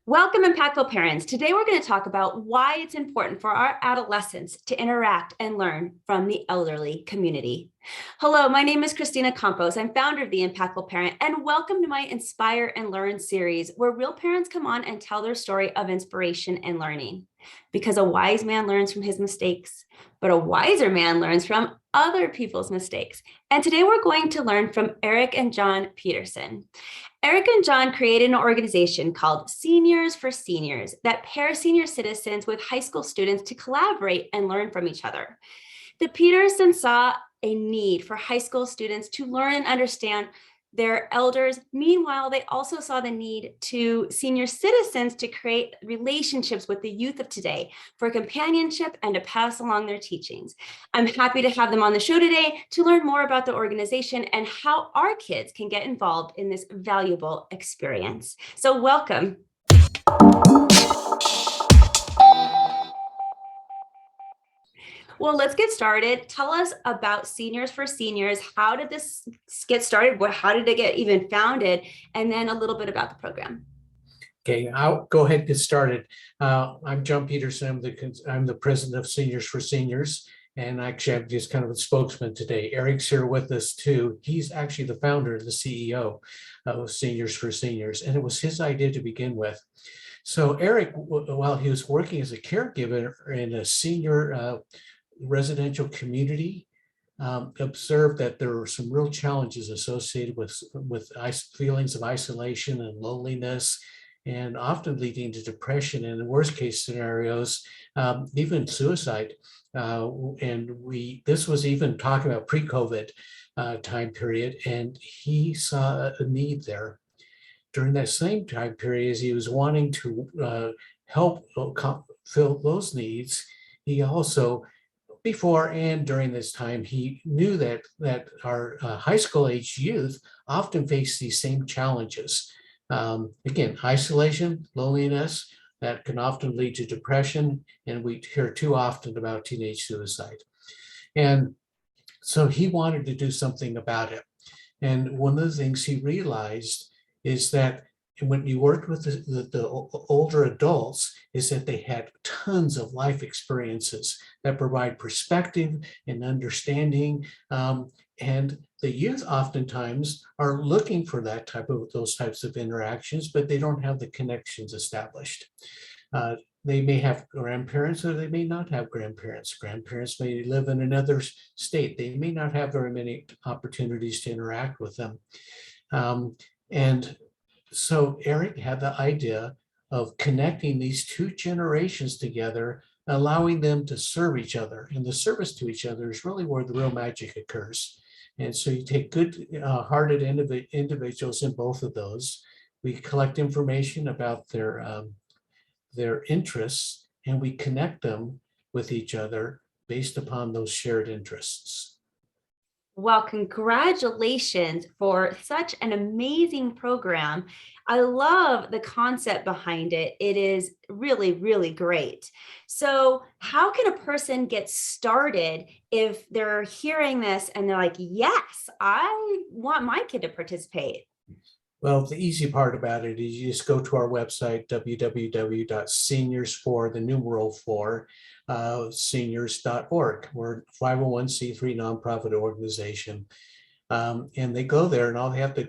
Welcome, impactful parents. Today, we're going to talk about why it's important for our adolescents to interact and learn from the elderly community. Hello, my name is Christina Campos. I'm founder of The Impactful Parent, and welcome to my Inspire and Learn series, where real parents come on and tell their story of inspiration and learning. Because a wise man learns from his mistakes, but a wiser man learns from other people's mistakes. And today, we're going to learn from Eric and John Peterson. Eric and John created an organization called Seniors for Seniors that pairs senior citizens with high school students to collaborate and learn from each other. The Petersons saw a need for high school students to learn and understand their elders. Meanwhile, they also saw the need to senior citizens to create relationships with the youth of today for companionship and to pass along their teachings. I'm happy to have them on the show today to learn more about the organization and how our kids can get involved in this valuable experience. So welcome. Well, let's get started. Tell us about Seniors for Seniors. How did this get started? How did it get even founded? And then a little bit about the program. Okay, I'll go ahead and get started. I'm John Peterson. I'm the president of Seniors for Seniors. And actually, I'm just kind of a spokesman today. Eric's here with us too. He's actually the founder and the CEO of Seniors for Seniors. And it was his idea to begin with. So Eric, while he was working as a caregiver in a senior residential community, observed that there were some real challenges associated with feelings of isolation and loneliness, and often leading to depression, and in worst case scenarios, even suicide. This was even talking about pre-COVID time period, and he saw a need there. During that same time period, as he was wanting to help fill those needs, he also, before and during this time, he knew that our high school age youth often face these same challenges. Again, isolation, loneliness, that can often lead to depression, and we hear too often about teenage suicide. And so he wanted to do something about it. And one of the things he realized is that when you worked with the older adults, is that they had tons of life experiences that provide perspective and understanding. And the youth oftentimes are looking for those types of interactions, but they don't have the connections established. They may have grandparents or they may not have grandparents. Grandparents may live in another state. They may not have very many opportunities to interact with them. And so Eric had the idea of connecting these two generations together, allowing them to serve each other. And the service to each other is really where the real magic occurs. And so you take good-hearted individuals in both of those. We collect information about their interests, and we connect them with each other based upon those shared interests. Well, congratulations for such an amazing program. I love the concept behind it. It is really, really great. So how can a person get started if they're hearing this and they're like, yes, I want my kid to participate? Well, the easy part about it is you just go to our website, www.seniors4, We're a 501c3 nonprofit organization. And they go there, and all they have to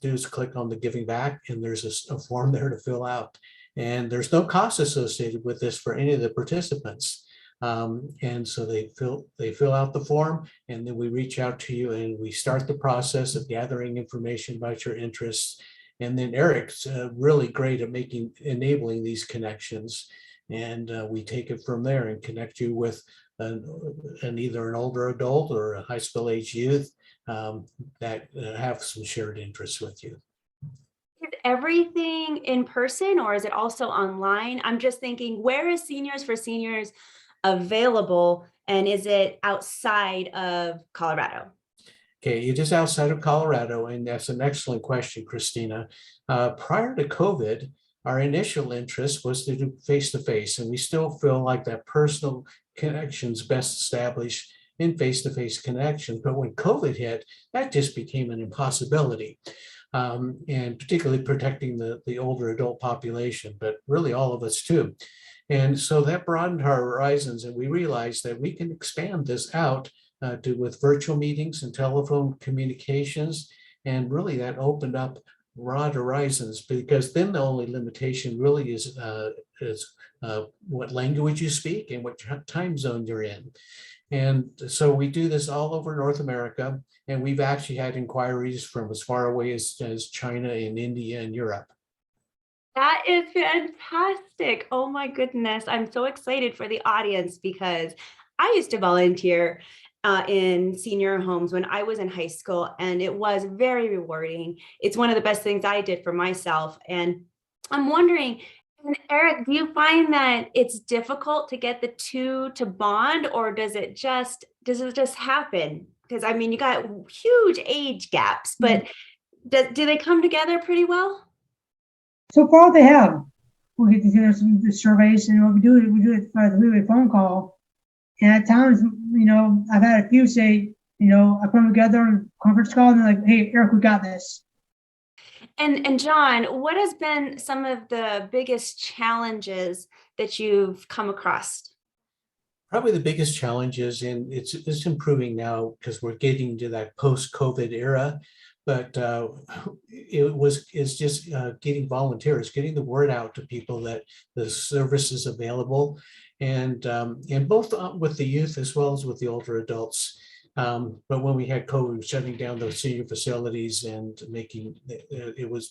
do is click on the Giving Back, and there's a form there to fill out. And there's no cost associated with this for any of the participants. And so they fill out the form, and then we reach out to you and we start the process of gathering information about your interests. And then Eric's really great at enabling these connections. And we take it from there and connect you with either an older adult or a high school age youth that have some shared interests with you. Is everything in person or is it also online? I'm just thinking, where is Seniors for Seniors available, and is it outside of Colorado? Okay, it is outside of Colorado, and that's an excellent question, Christina. Prior to COVID, our initial interest was to do face-to-face, and we still feel like that personal connection is best established in face-to-face connections. But when COVID hit, that just became an impossibility. and particularly protecting the older adult population, but really all of us too. And so that broadened our horizons, and we realized that we can expand this out with virtual meetings and telephone communications. And really that opened up broad horizons, because then the only limitation really is what language you speak and what time zone you're in. And so we do this all over North America, and we've actually had inquiries from as far away as China and India and Europe. That is fantastic. Oh my goodness. I'm so excited for the audience because I used to volunteer in senior homes when I was in high school, and it was very rewarding. It's one of the best things I did for myself. And I'm wondering, and Eric, do you find that it's difficult to get the two to bond, or does it just happen? Because I mean, you got huge age gaps, but do they come together pretty well? So far, they have. We get to do some the surveys, and what we do it by the three-way phone call. And at times, I've had a few say, I put them together on a conference call, and they're like, "Hey, Eric, we got this." And John, what has been some of the biggest challenges that you've come across? Probably the biggest challenge is, and it's improving now because we're getting to that post-COVID era, but it's just getting volunteers, getting the word out to people that the service is available, and both with the youth as well as with the older adults. But when we had COVID, shutting down those senior facilities and making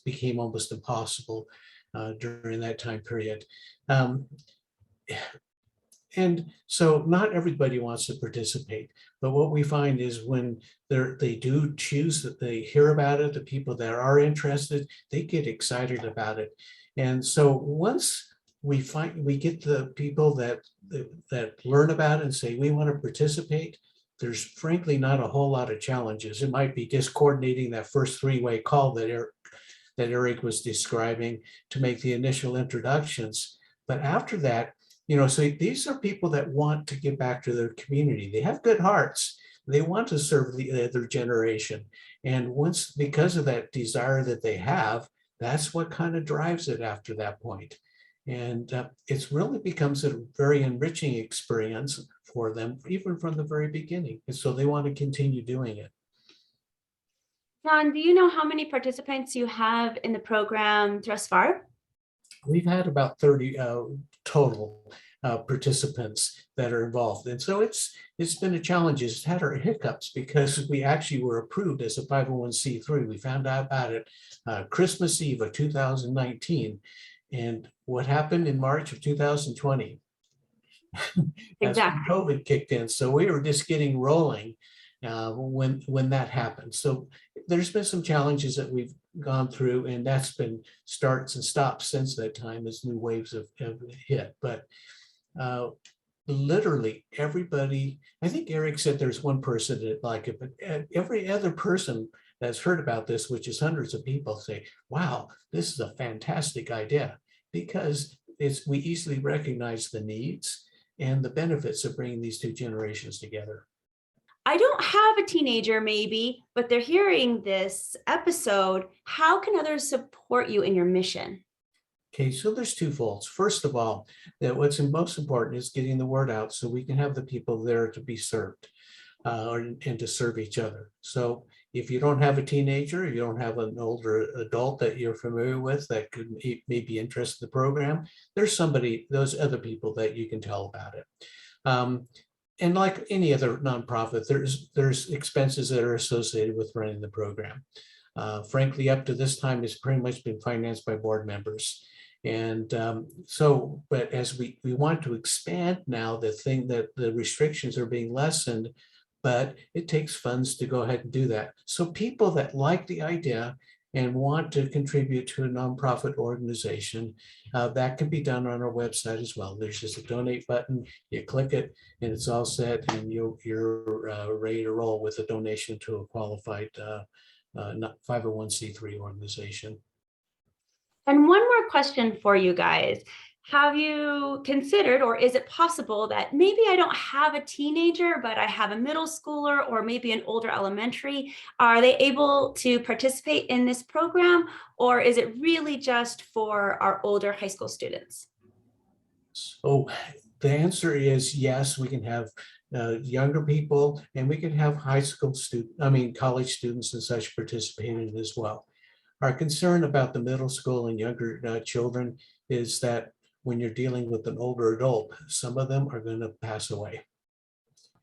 became almost impossible during that time period. Um, And so not everybody wants to participate, but what we find is when they do choose, that they hear about it, the people that are interested, they get excited about it. And so once we get the people that learn about it and say, we want to participate, there's frankly not a whole lot of challenges. It might be just coordinating that first three-way call that Eric was describing to make the initial introductions. But after that, so these are people that want to give back to their community. They have good hearts. They want to serve the other generation. And because of that desire that they have, that's what kind of drives it after that point. And it's really becomes a very enriching experience for them, even from the very beginning. And so they want to continue doing it. John, do you know how many participants you have in the program thus far? We've had about 30 total participants that are involved. And so it's been a challenge. It's had our hiccups because we actually were approved as a 501c3. We found out about it Christmas Eve of 2019. And what happened in March of 2020? That's when Exactly. COVID kicked in. So we were just getting rolling when that happened. So there's been some challenges that we've gone through, and that's been starts and stops since that time as new waves have hit. But literally everybody, I think Eric said there's one person that like it, but every other person that's heard about this, which is hundreds of people, say, wow, this is a fantastic idea, because we easily recognize the needs and the benefits of bringing these two generations together. I don't have a teenager, maybe, but they're hearing this episode. How can others support you in your mission? Okay, so there's two folds. First of all, that what's most important is getting the word out so we can have the people there to be served and to serve each other. So if you don't have a teenager, you don't have an older adult that you're familiar with that could may be interested in the program, there's those other people that you can tell about it. And like any other nonprofit, there's expenses that are associated with running the program. Frankly, up to this time, it's pretty much been financed by board members. And but as we want to expand now, the restrictions are being lessened, but it takes funds to go ahead and do that. So people that like the idea and want to contribute to a nonprofit organization, that can be done on our website as well. There's just a donate button, you click it, and it's all set, and you're ready to roll with a donation to a qualified 501c3 organization. And one more question for you guys. have you considered, or is it possible that maybe I don't have a teenager, but I have a middle schooler or maybe an older elementary? Are they able to participate in this program, or is it really just for our older high school students? So the answer is yes, we can have younger people, and we can have college students and such participating as well. Our concern about the middle school and younger children is that when you're dealing with an older adult, some of them are going to pass away.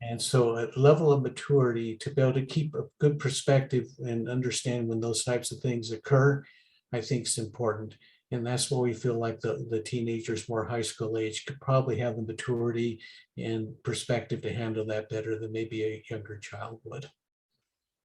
And so a level of maturity to be able to keep a good perspective and understand when those types of things occur, I think is important. And that's where we feel like the teenagers more high school age could probably have the maturity and perspective to handle that better than maybe a younger child would.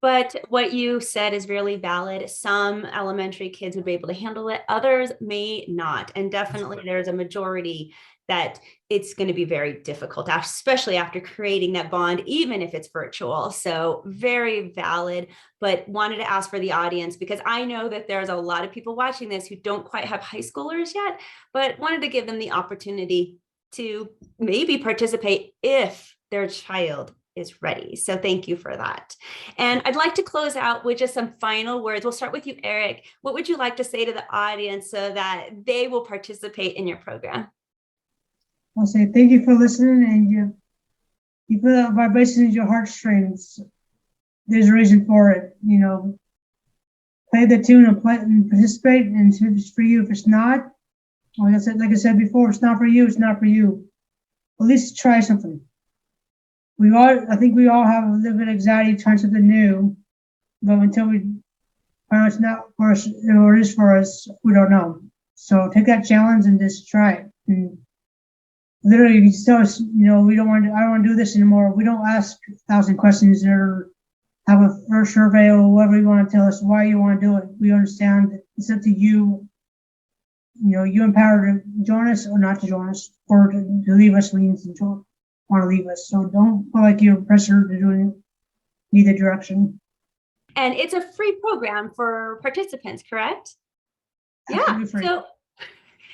But what you said is really valid. Some elementary kids would be able to handle it, others may not. And definitely there's a majority that it's going to be very difficult, especially after creating that bond, even if it's virtual. So very valid, but wanted to ask for the audience, because I know that there's a lot of people watching this who don't quite have high schoolers yet, but wanted to give them the opportunity to maybe participate if their child is ready. So thank you for that. And I'd like to close out with just some final words. We'll start with you, Eric. What would you like to say to the audience so that they will participate in your program? I'll say thank you for listening, and you feel that vibration in your heartstrings. There's a reason for it. Play the tune and play and participate. And if it's for you, if it's not, like I said before, it's not for you. It's not for you. At least try something. I think we all have a little bit of anxiety trying something new, but until we find out it's not for us or it is for us, we don't know. So take that challenge and just try it. And literally, you tell us, I don't want to do this anymore. We don't ask 1,000 questions or have a first survey or whatever you want to tell us why you want to do it. We understand that it's up to you. You empowered to join us or not to join us, or to leave us when you want to leave us. So don't feel like you're pressured to do either direction. And it's a free program for participants, correct? Absolutely free. So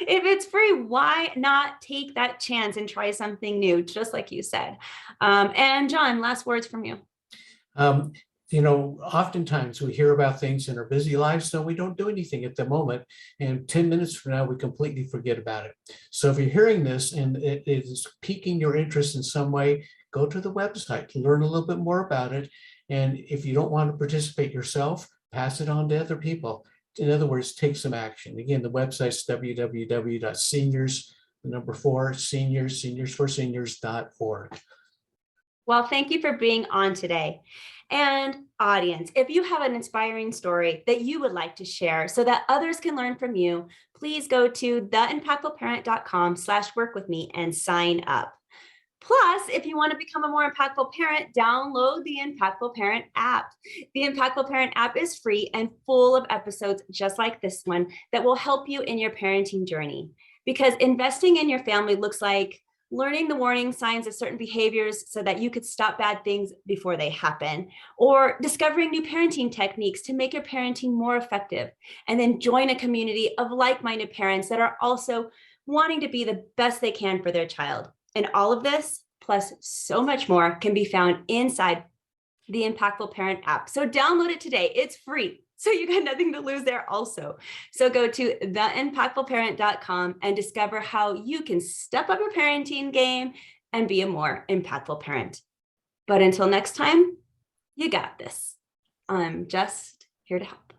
if it's free, why not take that chance and try something new, just like you said? And John, last words from you. Oftentimes we hear about things in our busy lives, so we don't do anything at the moment. And 10 minutes from now, we completely forget about it. So if you're hearing this and it is piquing your interest in some way, go to the website, learn a little bit more about it. And if you don't want to participate yourself, pass it on to other people. In other words, take some action. Again, the website's seniorsforseniors.org. Well, thank you for being on today. And audience, if you have an inspiring story that you would like to share so that others can learn from you, please go to theimpactfulparent.com/workwithme and sign up. Plus, if you want to become a more impactful parent, download the Impactful Parent app. The Impactful Parent app is free and full of episodes just like this one that will help you in your parenting journey. Because investing in your family looks like learning the warning signs of certain behaviors so that you could stop bad things before they happen, or discovering new parenting techniques to make your parenting more effective, and then join a community of like-minded parents that are also wanting to be the best they can for their child. And all of this, plus so much more, can be found inside the Impactful Parent app. So download it today. It's free. So you got nothing to lose there also. So go to theimpactfulparent.com and discover how you can step up your parenting game and be a more impactful parent. But until next time, you got this. I'm just here to help.